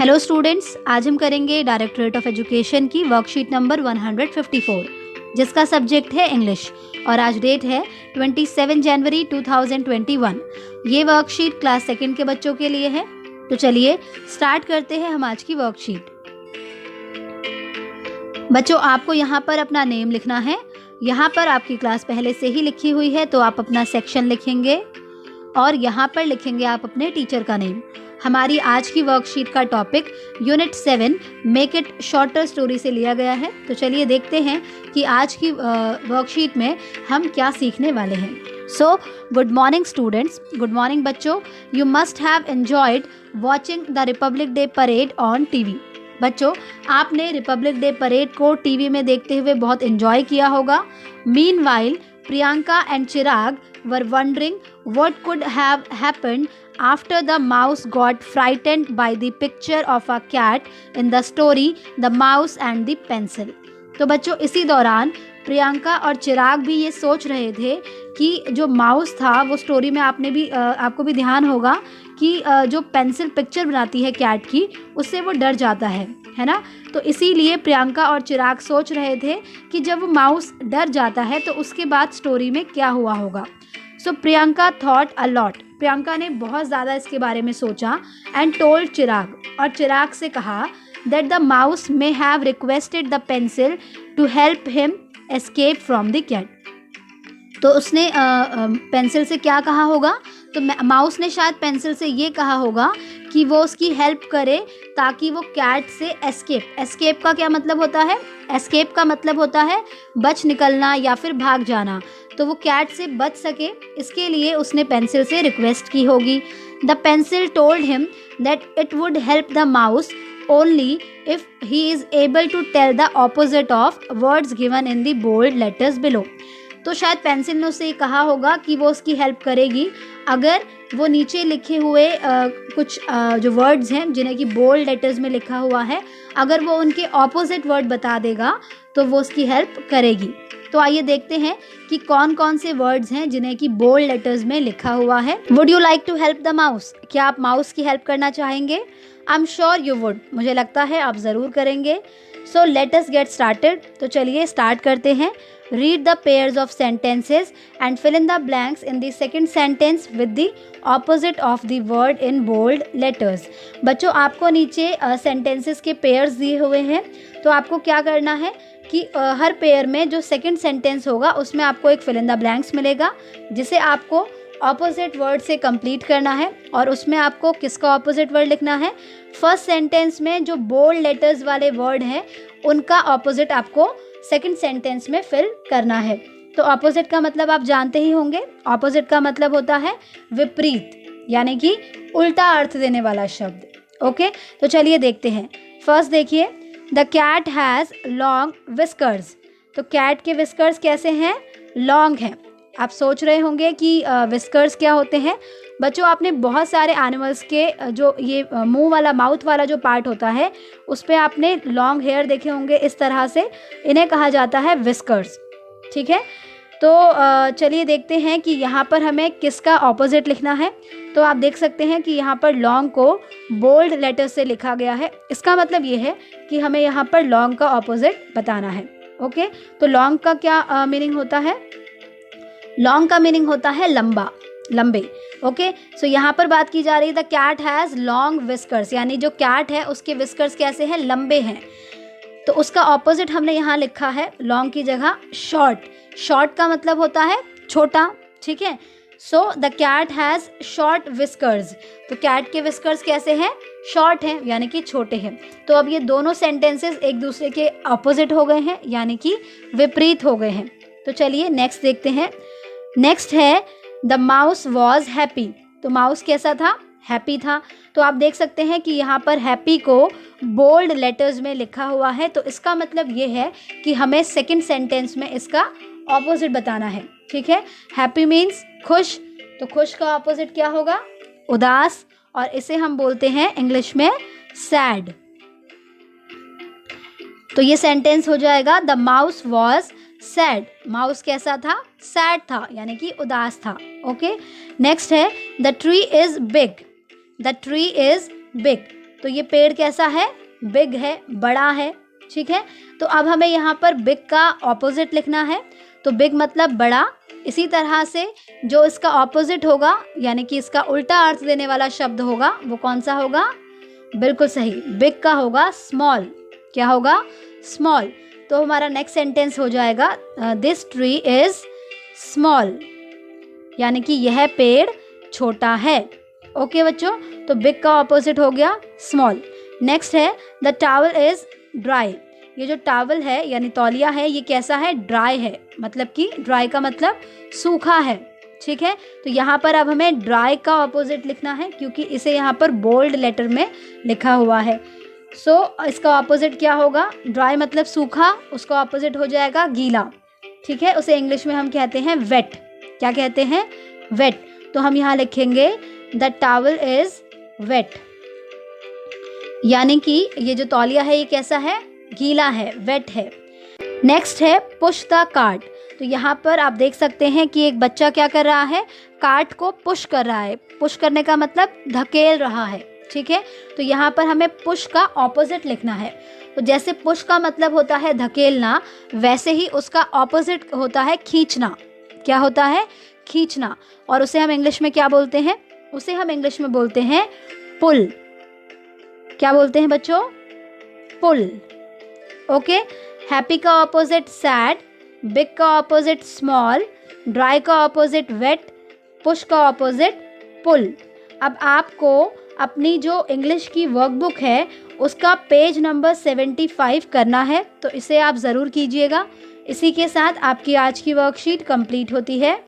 Hello students, आज हम करेंगे डायरेक्टरेट ऑफ एजुकेशन की वर्कशीट नंबर 154 जिसका सब्जेक्ट है इंग्लिश और आज डेट है 27 जनवरी 2021। ये वर्कशीट क्लास सेकंड के बच्चों के लिए है। तो चलिए स्टार्ट करते हैं हम आज की वर्कशीट। बच्चों, आपको यहाँ पर अपना नेम लिखना है। यहाँ पर आपकी क्लास पहले से ही लिखी हुई है तो आप अपना सेक्शन लिखेंगे और यहाँ पर लिखेंगे आप अपने टीचर का नेम। हमारी आज की वर्कशीट का topic unit 7 make it shorter story से लिया गया है। तो चलिए देखते हैं कि आज की वर्कशीट में हम क्या सीखने वाले हैं। So good morning students, good morning बच्चों। You must have enjoyed watching the Republic Day parade on TV. बच्चों, आपने रिपब्लिक डे परेड को टीवी में देखते हुए बहुत एंजॉय किया होगा। Meanwhile Priyanka and Chirag were wondering what could have happened after the mouse got frightened by the picture of a cat in the story The Mouse and the Pencil। तो बच्चों, इसी दौरान प्रियंका और चिराग भी ये सोच रहे थे कि जो माउस था वो स्टोरी में आपको भी ध्यान होगा कि जो पेंसिल पिक्चर बनाती है कैट की, उससे वो डर जाता है ना। तो इसीलिए प्रियंका और चिराग सोच रहे थे कि जब वो माउस डर जाता है तो उसके बाद स्टोरी में क्या हुआ होगा। So Priyanka thought a lot. Priyanka ने बहुत ज़्यादा इसके बारे में सोचा एंड टोल्ड चिराग, और चिराग से कहा that the mouse may have requested the pencil to help him escape from the cat. तो उसने पेंसिल से क्या कहा होगा, तो माउस ने शायद पेंसिल से ये कहा होगा कि वो उसकी हेल्प करे ताकि वो कैट से एस्केप का क्या मतलब होता है? एस्केप का मतलब होता है बच निकलना या फिर भाग जाना। तो वो कैट से बच सके, इसके लिए उसने पेंसिल से रिक्वेस्ट की होगी। The pencil told him that it would help the mouse only if he is able to tell the opposite of words given in the bold letters below। तो शायद पेंसिल ने उससे कहा होगा कि वो उसकी हेल्प करेगी अगर वो नीचे लिखे हुए कुछ जो वर्ड्स हैं जिन्हें कि बोल्ड लेटर्स में लिखा हुआ है, अगर वो उनके ऑपोजिट वर्ड बता देगा तो वो उसकी हेल्प करेगी। तो आइए देखते हैं कि कौन कौन से वर्ड्स हैं जिन्हें कि बोल्ड लेटर्स में लिखा हुआ है। Would you like to help the mouse? क्या आप माउस की हेल्प करना चाहेंगे? I am sure you would. मुझे लगता है आप ज़रूर करेंगे। So let us get started. तो चलिए स्टार्ट करते हैं। Read the pairs of sentences and fill in the blanks in the second sentence with the opposite of the word in bold letters। बच्चों, आपको नीचे sentences के pairs दिए हुए हैं, तो आपको क्या करना है कि हर पेयर में जो सेकंड सेंटेंस होगा उसमें आपको एक fill in the blanks मिलेगा जिसे आपको ऑपोजिट वर्ड से कंप्लीट करना है। और उसमें आपको किसका ऑपोजिट वर्ड लिखना है? फर्स्ट सेंटेंस में जो बोल्ड लेटर्स वाले वर्ड हैं उनका ऑपोजिट आपको सेकंड सेंटेंस में फिल करना है। तो ऑपोजिट का मतलब आप जानते ही होंगे। ऑपोजिट का मतलब होता है विपरीत, यानी कि उल्टा अर्थ देने वाला शब्द। ओके, तो चलिए देखते हैं। फर्स्ट देखिए, the cat has long whiskers. तो कैट के विस्कर्स कैसे हैं? लॉन्ग हैं। आप सोच रहे होंगे कि विस्कर्स क्या होते हैं। बच्चों, आपने बहुत सारे एनिमल्स के जो ये मुंह वाला, माउथ वाला जो पार्ट होता है उस पर आपने लॉन्ग हेयर देखे होंगे इस तरह से। इन्हें कहा जाता है विस्कर्स। ठीक है, तो चलिए देखते हैं कि यहाँ पर हमें किसका ऑपोजिट लिखना है। तो आप देख सकते हैं कि यहाँ पर लॉन्ग को बोल्ड लेटर से लिखा गया है। इसका मतलब ये है कि हमें यहाँ पर लॉन्ग का ऑपोजिट बताना है। ओके, तो लॉन्ग का क्या मीनिंग होता है? लॉन्ग का मीनिंग होता है लंबा, लंबे। ओके, सो यहाँ पर बात की जा रही है the cat has long whiskers, यानी जो कैट है उसके विस्कर्स कैसे हैं? लंबे हैं। तो उसका ऑपोजिट हमने यहाँ लिखा है लॉन्ग की जगह शॉर्ट। शॉर्ट का मतलब होता है छोटा। ठीक है, so the cat has short whiskers. तो कैट के विस्कर्स कैसे हैं? शॉर्ट हैं, यानी कि छोटे हैं। तो अब ये दोनों सेंटेंसेस एक दूसरे के ऑपोजिट हो गए हैं, यानी कि विपरीत हो गए हैं। तो चलिए नेक्स्ट देखते हैं। नेक्स्ट है द माउस वॉज हैप्पी। तो माउस कैसा था? हैप्पी था। तो आप देख सकते हैं कि यहाँ पर हैप्पी को बोल्ड लेटर्स में लिखा हुआ है। तो इसका मतलब ये है कि हमें सेकंड सेंटेंस में इसका ऑपोजिट बताना है। ठीक है, हैप्पी मीन्स खुश, तो खुश का ऑपोजिट क्या होगा? उदास, और इसे हम बोलते हैं इंग्लिश में सैड। तो ये सेंटेंस हो जाएगा the mouse was sad. Mouse कैसा था? सैड था, यानी कि उदास था। ओके, नेक्स्ट है the tree is big. The tree is big. तो ये पेड़ कैसा है, बिग है, बड़ा है, ठीक है। तो अब हमें यहाँ पर बिग का ऑपोजिट लिखना है, तो बिग मतलब बड़ा। इसी तरह से जो इसका ऑपोजिट होगा यानी कि इसका उल्टा अर्थ देने वाला शब्द होगा वो कौन सा होगा, बिल्कुल सही, बिग का होगा स्मॉल। क्या होगा, स्मॉल। तो हमारा नेक्स्ट सेंटेंस हो जाएगा दिस ट्री इज स्मॉल, यानी कि यह पेड़ छोटा है। ओके बच्चों, तो बिग का ऑपोजिट हो गया स्मॉल। नेक्स्ट है द टॉवल इज ड्राई। ये जो टॉवल है यानी तौलिया है ये कैसा है, ड्राई है, मतलब कि ड्राई का मतलब सूखा है, ठीक है। तो यहाँ पर अब हमें ड्राई का ऑपोजिट लिखना है क्योंकि इसे यहाँ पर बोल्ड लेटर में लिखा हुआ है। सो इसका ऑपोजिट क्या होगा, ड्राई मतलब सूखा, उसका ऑपोजिट हो जाएगा गीला, ठीक है। उसे इंग्लिश में हम कहते हैं वेट। क्या कहते हैं, वेट। तो हम यहाँ लिखेंगे द टॉवल इज वेट, यानी कि ये जो तौलिया है ये कैसा है, गीला है, वेट है। नेक्स्ट है पुश द कार्ट। तो यहाँ पर आप देख सकते हैं कि एक बच्चा क्या कर रहा है, कार्ट को पुश कर रहा है। पुश करने का मतलब धकेल रहा है, ठीक है। तो यहाँ पर हमें पुश का ऑपोजिट लिखना है। तो जैसे पुश का मतलब होता है धकेलना, वैसे ही उसका ऑपोजिट होता है खींचना। क्या होता है, खींचना। और उसे हम इंग्लिश में क्या बोलते हैं, उसे हम इंग्लिश में बोलते हैं पुल। क्या बोलते हैं बच्चों, पुल। ओके। हैप्पी का ऑपोजिट सैड, बिग का ऑपोजिट स्मॉल, ड्राई का ऑपोजिट वेट, पुश का ऑपोजिट पुल। अब आपको अपनी जो इंग्लिश की वर्कबुक है उसका पेज नंबर 75 करना है, तो इसे आप ज़रूर कीजिएगा। इसी के साथ आपकी आज की वर्कशीट कंप्लीट होती है।